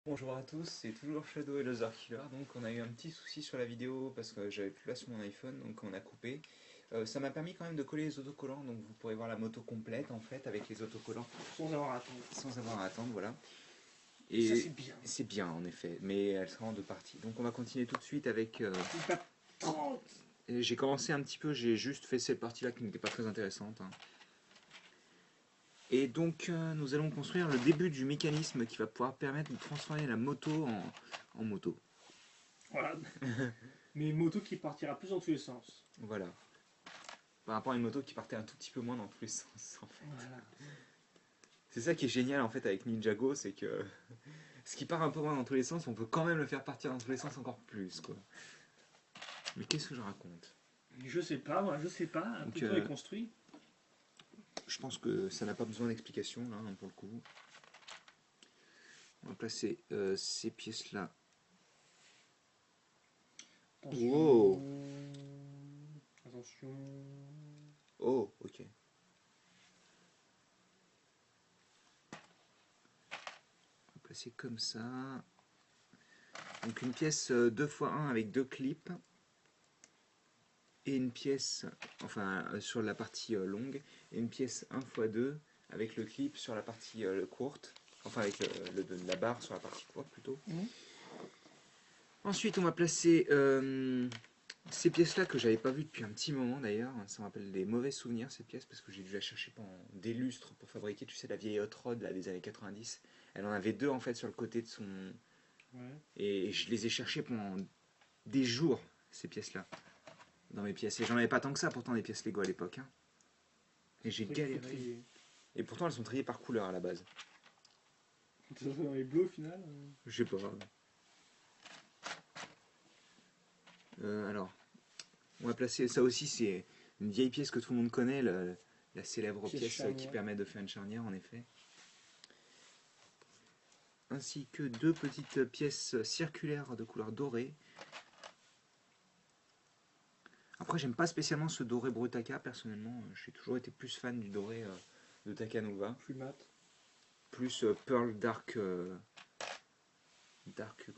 Bonjour à tous, c'est toujours Shadow et Laser Killer. Donc on a eu un petit souci sur la vidéo parce que j'avais plus là sur mon iPhone, donc on a coupé. Ça m'a permis quand même de coller les autocollants, donc vous pourrez voir la moto complète en fait avec les autocollants Sans avoir à attendre. sans avoir à attendre, voilà. Ça Et c'est bien. c'est bien en effet, mais elle sera en deux parties. Donc on va continuer tout de suite avec... Il tape 30. J'ai commencé un petit peu, j'ai juste fait cette partie-là qui n'était pas très intéressante, hein. Et donc nous allons construire le début du mécanisme qui va pouvoir permettre de transformer la moto en moto. Voilà. Mais une moto qui partira plus dans tous les sens. Voilà. Par rapport à une moto qui partait un tout petit peu moins dans tous les sens en fait. Voilà. C'est ça qui est génial en fait avec Ninjago, c'est que ce qui part un peu moins dans tous les sens, on peut quand même le faire partir dans tous les sens encore plus quoi. Mais qu'est-ce que je raconte? Je sais pas, moi je sais pas. Un Donc peu tout est construit. je pense que ça n'a pas besoin d'explication là hein, pour le coup. On va placer ces pièces là. Attention. Wow. Attention. Oh ok. On va placer comme ça. Donc une pièce 2x1 avec deux clips. Et une pièce, enfin sur la partie longue, et une pièce 1x2 avec le clip sur la partie courte, enfin avec la barre sur la partie courte plutôt. Ensuite on va placer ces pièces-là que j'avais pas vues depuis un petit moment d'ailleurs, ça me rappelle des mauvais souvenirs cette pièce parce que j'ai dû la chercher pendant des lustres pour fabriquer, tu sais, la vieille Hot Rod là, des années 90. Elle en avait deux en fait sur le côté de son... Ouais. Et je les ai cherchées pendant des jours, ces pièces-là, dans mes pièces. Et j'en avais pas tant que ça pourtant des pièces Lego à l'époque, hein. Et j'ai C'est vrai qu'il faut galéré. trier. Et pourtant, elles sont triées par couleur à la base. T'es dans les bleus au final. Je sais pas. Alors, on va placer. Ça aussi, c'est une vieille pièce que tout le monde connaît, la célèbre Pièce pièce qui charnière. permet de faire une charnière, en effet. Ainsi que deux petites pièces circulaires de couleur dorée. Après, j'aime pas spécialement ce doré Brutaka, personnellement. J'ai toujours été plus fan du doré de Takanova. Plus mat. Plus Pearl Dark. Dark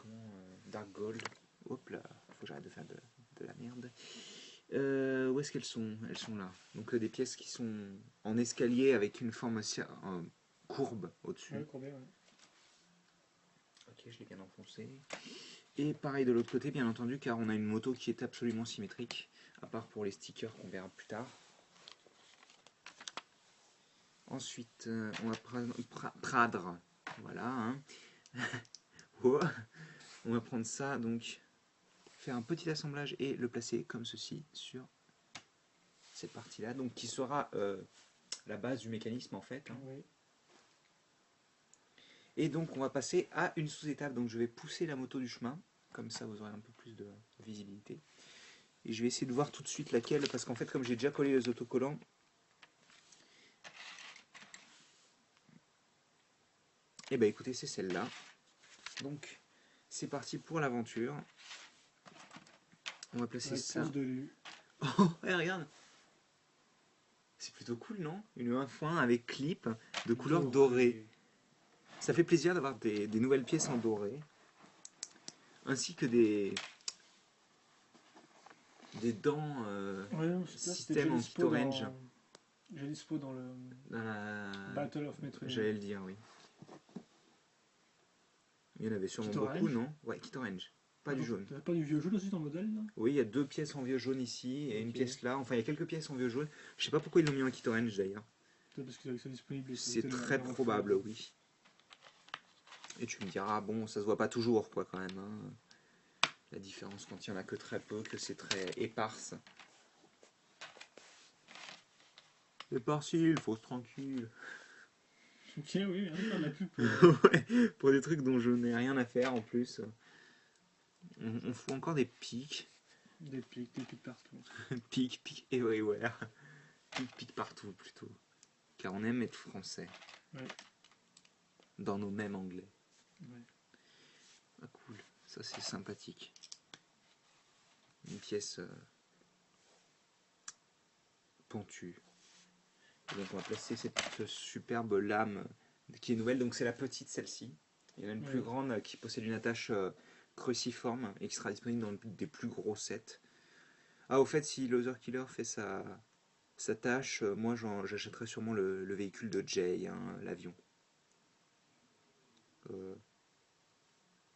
Gold. Hop là, faut que j'arrête de faire de la merde. Où est-ce qu'elles sont? Elles sont là. Donc des pièces qui sont en escalier avec une forme courbe au-dessus. Ouais, courbé, ouais. Ok, je l'ai bien enfoncé. Et pareil de l'autre côté, bien entendu, car on a une moto qui est absolument symétrique, à part pour les stickers qu'on verra plus tard. Ensuite, on va pradre. Voilà. Hein. Oh. On va prendre ça, donc faire un petit assemblage et le placer comme ceci sur cette partie-là, donc qui sera la base du mécanisme en fait, hein. Oui. Et donc on va passer à une sous-étape, donc je vais pousser la moto du chemin, comme ça vous aurez un peu plus de visibilité. Et je vais essayer de voir tout de suite laquelle, parce qu'en fait comme j'ai déjà collé les autocollants, et bah écoutez c'est celle-là. Donc c'est parti pour l'aventure. On va placer Avec ça. pose de lu. Oh ouais, regarde. C'est plutôt cool, non? Une 1x1 avec clip de couleur dorée. Ça fait plaisir d'avoir des nouvelles pièces en doré, ainsi que des dents Ouais, non, c'était système en kit orange. Jalispo dans le Dans la... Battle of Metroid. J'allais le dire, oui. Il y en avait sûrement Kit beaucoup, orange. non? Ouais, kit orange. Pas Ah, du donc, jaune. t'as pas du vieux jaune aussi dans le modèle là? Oui, il y a deux pièces en vieux jaune ici et une Ok. pièce là. Enfin, il y a quelques pièces en vieux jaune. Je sais pas pourquoi ils l'ont mis en kit orange d'ailleurs. Peut-être parce qu'ils avaient ça disponible et qu'ils C'est étaient très les refaire. probable, oui. Et tu me diras, bon, ça se voit pas toujours, quoi, quand même, hein. La différence quand il y en a que très peu, que c'est très éparse. Éparse, il faut se tranquille. Ok, oui, merci de faire de la pub Ouais, pour des trucs dont je n'ai rien à faire en plus. On fout encore des pics. des pics partout. Pics everywhere. Pics partout plutôt. Car on aime être français. Ouais. Dans nos mêmes anglais. Ouais. Ah cool, ça c'est sympathique. Une pièce pentue. Et donc on va placer cette superbe lame qui est nouvelle. Donc c'est la petite celle-ci. Il y en a une Oui. plus grande qui possède une attache cruciforme et qui sera disponible dans des plus gros sets. Ah, au fait, si Loser Killer fait sa tâche, moi j'achèterais sûrement le véhicule de Jay, hein, l'avion. Euh,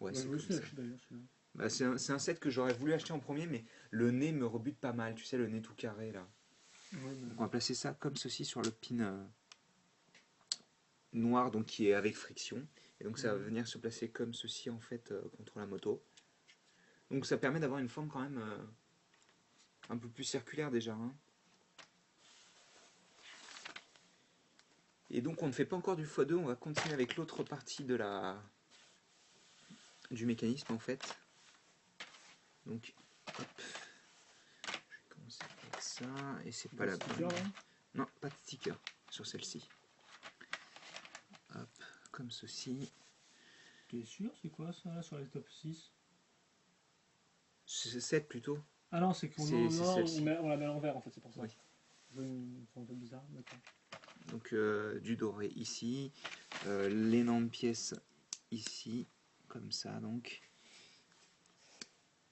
ouais, Bah, je c'est me comme aussi ça. acheté d'ailleurs celui-là. Bah, c'est un set que j'aurais voulu acheter en premier, mais le nez me rebute pas mal, tu sais, le nez tout carré là. Ouais, Donc on va placer ça comme ceci sur le pin noir, donc qui est avec friction. Et donc ça va venir se placer comme ceci en fait contre la moto. Donc ça permet d'avoir une forme quand même un peu plus circulaire déjà, hein. Et donc on ne fait pas encore du x2, on va continuer avec l'autre partie du mécanisme en fait. Donc hop, je vais commencer avec ça, et c'est pas la bonne. Non, pas de sticker sur celle-ci. Hop, comme ceci. T'es sûr, c'est quoi ça là, sur les top 6? C'est 7 plutôt. Ah non, c'est qu'on C'est non, celle-ci. on la met à l'envers en fait, c'est pour ça. Oui. Je veux une forme un peu bizarre, d'accord. Donc du doré ici, l'énorme pièce ici, comme ça donc.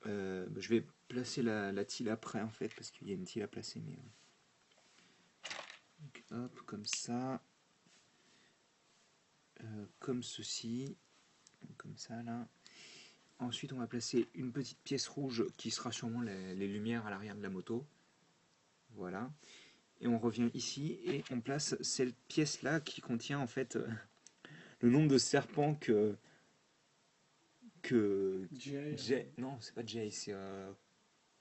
Je vais placer la tile après en fait, parce qu'il y a une tile à placer. Mais, donc, hop, comme ça. Comme ceci. Comme ça là. Ensuite on va placer une petite pièce rouge qui sera sûrement les lumières à l'arrière de la moto. Voilà. Et on revient ici et on place cette pièce là qui contient en fait le nombre de serpents que Jay. non, c'est pas Jay, c'est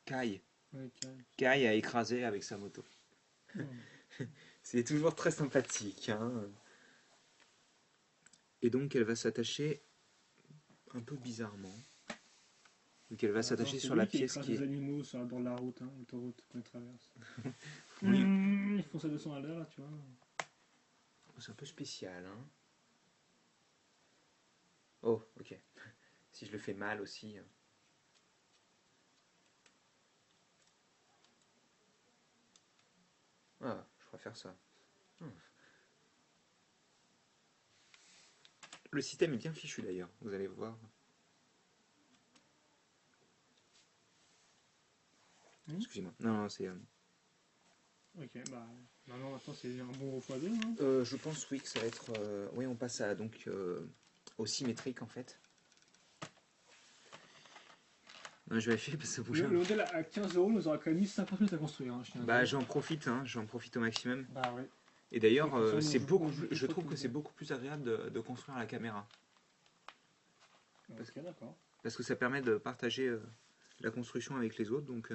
Kai. Ouais, Kai a écrasé avec sa moto. C'est toujours très sympathique, hein. Et donc elle va s'attacher un peu bizarrement. Donc elle va s'attacher sur la pièce qui des est. animaux sur la bord de la route, hein, l'autoroute qu'on traverse. Oui. Ils font ça 200 à l'heure là, tu vois. C'est un peu spécial, hein. Oh, ok. Si je le fais mal aussi. Ah, je préfère ça. Le système est bien fichu d'ailleurs, vous allez voir. Excusez-moi. Non, non, c'est. Ok, bah maintenant c'est un bon x2, hein. Je pense oui que ça va être. Oui, on passe à donc au symétrique en fait. Non, je vais vérifier parce que ça bouge. Le modèle à 15 € nous aura quand même mis 50 minutes à construire, hein, je tiens à Bah dire. j'en profite, hein, j'en profite au maximum. Bah ouais. Et d'ailleurs, Ouais, c'est beaucoup. Je fois trouve tout que le c'est temps. beaucoup plus agréable de construire à la caméra Ok, d'accord. parce que ça permet de partager la construction avec les autres. Donc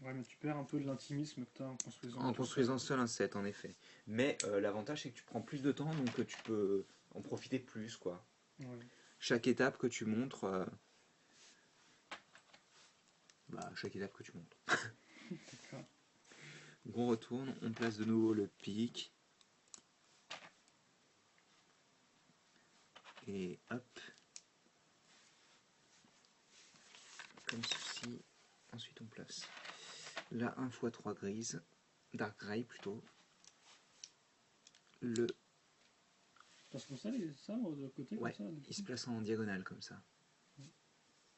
Ouais, mais tu perds un peu de l'intimisme que tu as en construisant en tout construisant seul un set, en effet. Mais l'avantage c'est que tu prends plus de temps, donc tu peux en profiter plus, quoi. seul. Ouais. Chaque étape que tu montres, chaque étape que tu montres. D'accord. Donc on retourne, on place de nouveau le pic. Et hop. Comme ceci. Ensuite on place la 1x3 grise, dark gray plutôt. Le. Parce que ça, les sabres de côté Ouais, comme ça. il se place en diagonale comme ça.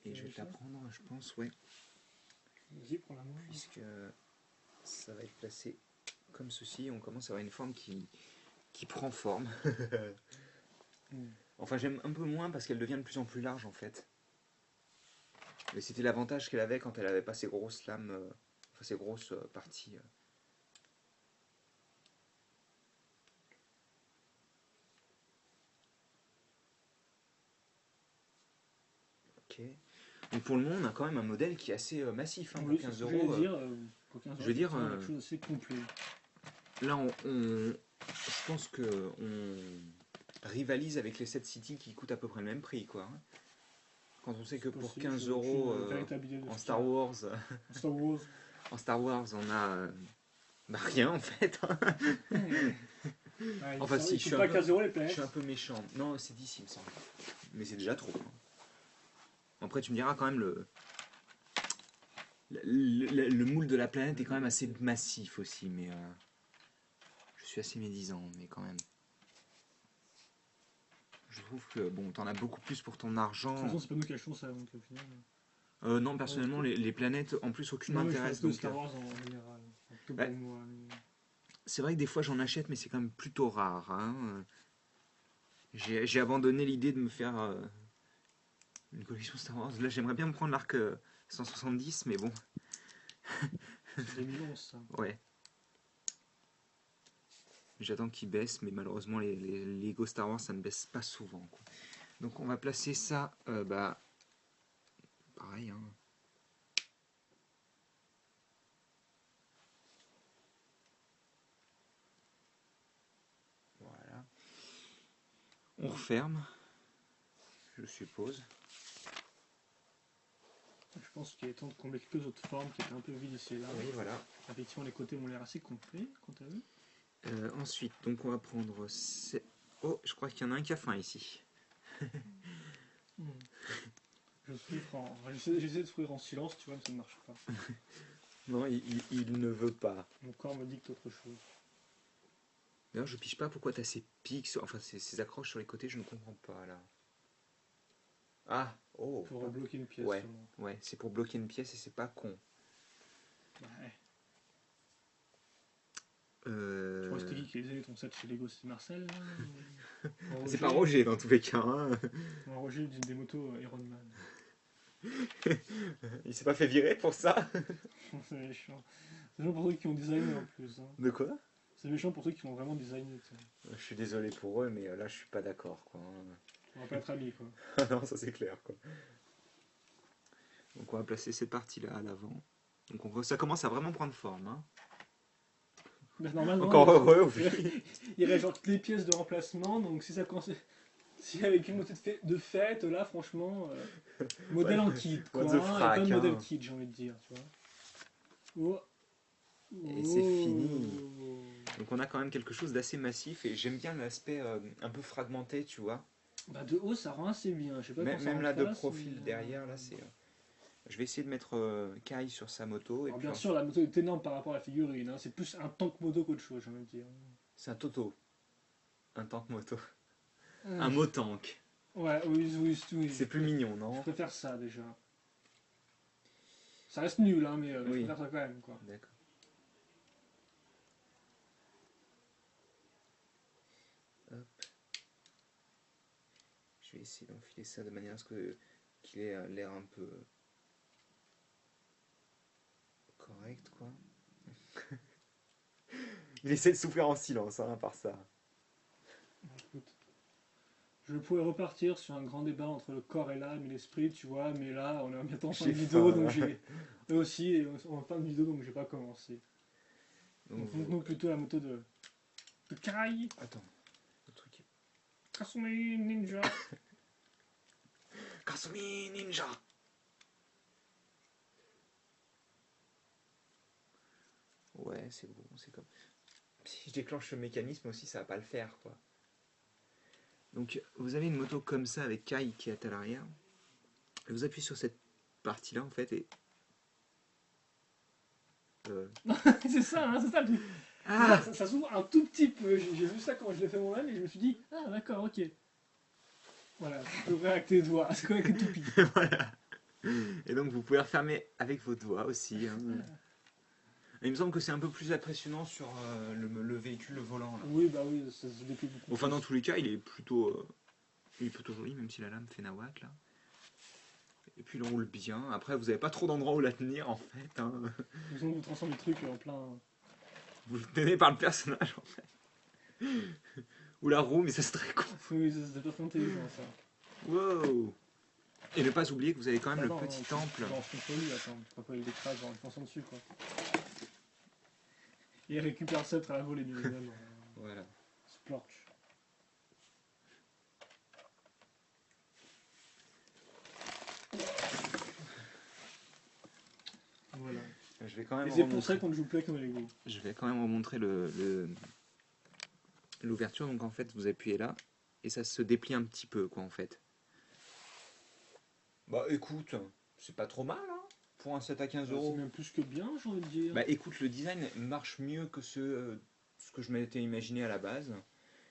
Et Et je vais te la prendre, je pense, ouais. Vas-y, prends la main. Puisque ça va être placé comme ceci. On commence à avoir une forme qui prend forme. Enfin, j'aime un peu moins parce qu'elle devient de plus en plus large en fait. Mais c'était l'avantage qu'elle avait quand elle avait pas ces grosses lames, enfin ces grosses parties. Ok. Donc pour le moment, on a quand même un modèle qui est assez massif, hein, Oui, pour c'est ce 15 que j'allais euros. dire. Pour 15 je euros, veux dire, quelque chose d'assez complet. Là, je pense que on rivalise avec les 7 City qui coûtent à peu près le même prix, quoi, hein. Quand on sait que pour 15 euros en Star Wars, en Star Wars, on a rien en fait. Enfin, si, je suis, pas 15 € les je planètes. suis un peu méchant. Non, c'est 10, il me semble. Mais c'est déjà trop, hein. Après, tu me diras quand même, le moule de la planète est quand même assez massif aussi, mais je suis assez médisant, mais quand même. Je trouve que bon, t'en as beaucoup plus pour ton De toute argent. façon, c'est pas nous qui achetons ça, donc au final. Non, personnellement, les planètes, en plus, aucune Non, mais je parle m'intéresse. plutôt de Donc, Star Wars en général. Plutôt bah, pour moi. Mais... c'est vrai que des fois, j'en achète, mais c'est quand même plutôt rare. Hein. J'ai abandonné l'idée de me faire une collection Star Wars. Là, j'aimerais bien me prendre l'arc 170, mais bon, C'est 2011, ça. ouais. J'attends qu'il baisse, mais malheureusement, les Lego Star Wars, ça ne baisse pas souvent, quoi. Donc, on va placer ça, bah, pareil, hein. Voilà. On referme, je suppose. Je pense qu'il est temps de combler quelques autres formes qui étaient un peu vides ici et là. Oui, voilà. Effectivement, les côtés ont l'air assez complets, quant à eux. Ensuite, donc on va prendre... Oh, je crois qu'il y en a un qui a faim ici. Je souffre en... J'essaie de sourire en silence, tu vois, mais ça ne marche pas. Non, il ne veut pas. Mon corps me dicte autre chose. D'ailleurs, je pige pas pourquoi t'as ces pics, enfin ces accroches sur les côtés, je ne comprends pas là. Ah, oh. Pour bloquer une pièce, Ouais, sûrement. ouais, c'est pour bloquer une pièce et c'est pas con. Ouais. Euh... Je crois que c'était qui les avait ton set chez Lego, c'est Marcel là, ou C'est pas Roger dans tous les cas. Hein. Un Roger d'une des motos Iron Man. Il s'est pas fait virer pour ça. C'est méchant. C'est méchant pour ceux qui ont designé en plus. Hein. De quoi? C'est méchant pour ceux qui ont vraiment designé. Je suis désolé pour eux, mais là je suis pas d'accord quoi. On va pas être amis quoi. Non, ça c'est clair quoi. Donc on va placer cette partie là à l'avant. Donc ça commence à vraiment prendre forme. Hein. Mais normalement, Encore heureux, il y aurait genre toutes les pièces de remplacement, donc si ça commence. Si avec une moto de fête, là franchement, modèle en kit quoi. What the Hein, frack, et pas de modèle hein. kit, j'ai envie de dire, tu vois. Oh. Et c'est fini. Donc on a quand même quelque chose d'assez massif et j'aime bien l'aspect un peu fragmenté, tu vois. Bah de haut ça rend assez bien, je sais pas quand ça Même en là de face, profil mais, derrière, là c'est... Je vais essayer de mettre Kai sur sa moto. Et alors, puis, bien sûr, la moto est énorme par rapport à la figurine, hein. C'est plus un tank moto qu'autre chose, j'ai envie de dire. c'est un Toto. Un tank moto. Ouais. Un motank. Ouais, oui. C'est plus mignon, Je non? préfère ça déjà. Ça reste nul, hein, mais je Oui. préfère ça quand même, quoi. D'accord. Hop. Je vais essayer d'enfiler ça de manière à ce qu'il ait l'air un peu correct, quoi. Il essaie de souffler en silence, hein, à part ça. Écoute, je pourrais repartir sur un grand débat entre le corps et l'âme et l'esprit, tu vois, mais là, on est bientôt en fin de J'ai vidéo, faim, donc là. j'ai... Eux aussi, et en fin de vidéo, donc j'ai pas commencé. Donc montre-nous plutôt la moto de Kai, Attends, le truc est... Kasumi Ninja. Kasumi Ninja. Ouais, c'est bon, c'est comme... Si je déclenche le mécanisme aussi, ça va pas le faire, quoi. Donc, vous avez une moto comme ça avec Kai qui est à l'arrière. Et vous appuyez sur cette partie-là, en fait, et... C'est ça, hein, c'est ça le truc. Ah Ça s'ouvre un tout petit peu. J'ai vu ça quand je l'ai fait moi-même et je me suis dit, ah d'accord, ok. Voilà, tu peux ouvrir avec tes doigts. C'est comme avec les toupies. Voilà. Et donc, vous pouvez refermer avec vos doigts aussi. Hein. Il me semble que c'est un peu plus impressionnant sur le véhicule, le volant. Là. Oui, bah oui, ça se déplie beaucoup. Enfin, dans tous les cas, il est plutôt joli, même si la lame fait nawak, là. Et puis, il roule bien. Après, vous n'avez pas trop d'endroits où la tenir, en fait. Hein. Disons que vous transformez le truc en plein... Vous le tenez par le personnage, en fait. Ou la roue, mais ça, c'est très con. Oui, c'est pas très intelligent ça. Wow. Et ne pas oublier que vous avez quand même Bah le non, petit non, temple. Non, je contre lui, attends. Je crois pas qu'il l'écrase en le fonçant dessus, quoi. Et il récupère ça à la volée, bien évidemment. Voilà. Splorch. Voilà. Je vais quand même Et c'est pour remontrer. ça qu'on ne joue plus avec nos Lego. Je vais quand même remontrer l'ouverture. Donc en fait, vous appuyez là et ça se déplie un petit peu, quoi, en fait. Bah écoute, c'est pas trop mal, hein, pour un 7 à 15 C'est euros. même plus que bien, j'ai envie de dire. Bah écoute, le design marche mieux que ce que je m'étais imaginé à la base.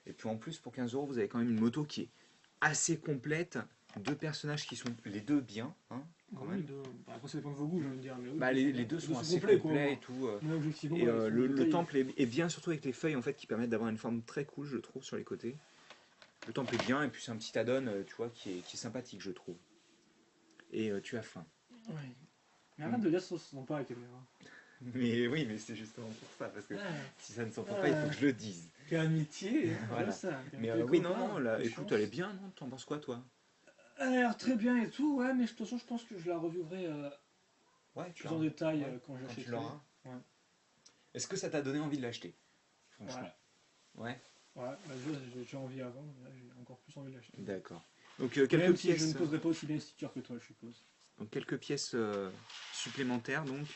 Et puis en plus, pour 15 euros, vous avez quand même une moto qui est assez complète, deux personnages qui sont les deux bien, hein, quand Oui, même. bah, après, ça dépend de vos goûts, j'ai envie de dire. Mais oui, Bah, les deux sont assez complets, quoi, au complets moins. et tout. Mais objectivement, Et ouais, ils sont le détaillés. temple est bien, surtout avec les feuilles en fait qui permettent d'avoir une forme très cool, je trouve, sur les côtés. Le temple est bien et puis c'est un petit add-on, tu vois, qui est sympathique, je trouve. Et tu as faim. Oui. Mais arrête de dire ça, ce sont pas la caméra. Mais oui, mais c'est justement pour ça, parce que Ah, si ça ne s'entend pas, il faut que je le dise. quelle amitié, hein, Voilà. ça. Mais Quel oui, non, copain, non, là, quelle écoute, chance. elle est bien, non? T'en penses quoi, toi? Elle a l'air très bien et tout, ouais, mais de toute façon, je pense que je la revivrai Ouais, plus en détail ouais, quand quand tu j'achèterai. l'auras. Ouais. Est-ce que ça t'a donné envie de l'acheter? Franchement. Ouais. Ouais, Ouais, bah, j'ai envie avant, mais là, j'ai encore plus envie de l'acheter. d'accord. Donc, quelques Même si je pièces, ne poserai pas aussi bien sticker que toi, je suppose. donc, quelques pièces supplémentaires, donc.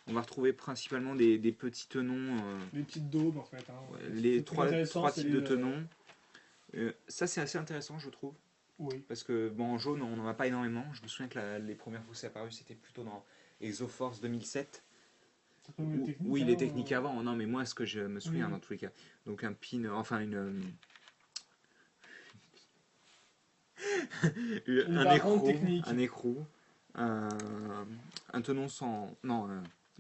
On va retrouver principalement des petits tenons, Les petites daubes, en fait. Hein. ouais, Le les plus trois intéressant, c'est types les. de tenons. Ça, c'est assez intéressant, je trouve. Oui. Parce que, bon, en jaune, on n'en a pas énormément. Je me souviens que les premières fois que c'est apparu, c'était plutôt dans ExoForce 2007. Ça peut même les techniques. Oui, hein, les techniques avant. Non, mais moi, ce que je me souviens, Oui. dans tous les cas. Donc, un pin, enfin, Une un baronne écrou, technique. un écrou, un, un tenon sans... Non,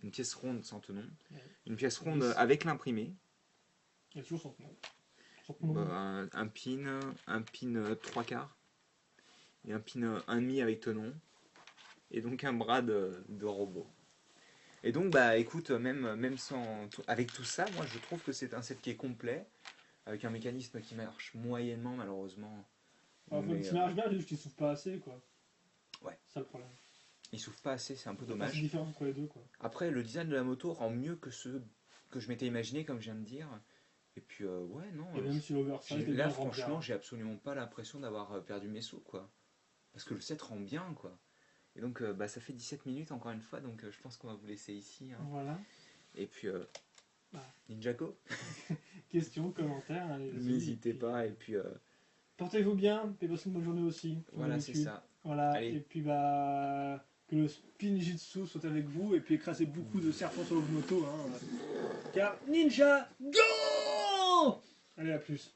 une pièce ronde sans tenon. Ouais. Une pièce ronde Lisse. avec l'imprimé. Il y a toujours son nom. Son nom. Bah, un pin 3 quarts et un pin 1,5 avec tenon et donc un bras de robot. Et donc bah écoute, même sans avec tout ça, moi je trouve que c'est un set qui est complet avec un mécanisme qui marche moyennement malheureusement. Enfin, Mais ça marche bien, juste qu'il souffle pas assez, quoi. ouais, C'est ça le problème. il souffle pas assez, c'est un peu C'est la dommage. différence entre les deux, quoi. Après le design de la moto rend mieux que ce que je m'étais imaginé comme je viens de dire. Et puis ouais non, Et même si l'oversize est là bien franchement rempli. j'ai absolument pas l'impression d'avoir perdu mes sous quoi. Parce que le set rend bien quoi. Et donc bah, ça fait 17 minutes encore une fois, donc je pense qu'on va vous laisser ici. Hein. Voilà. Et puis Bah. Ninjago, Questions, commentaires, allez-y. n'hésitez pas. Et puis Portez-vous bien, et passez une bonne journée aussi. Comme voilà, c'est d'habitude. ça. Voilà, Allez. et puis bah. Que le Spinjitzu soit avec vous, et puis écrasez beaucoup de serpents sur vos motos. Hein. Car Ninja Go! Allez, à plus.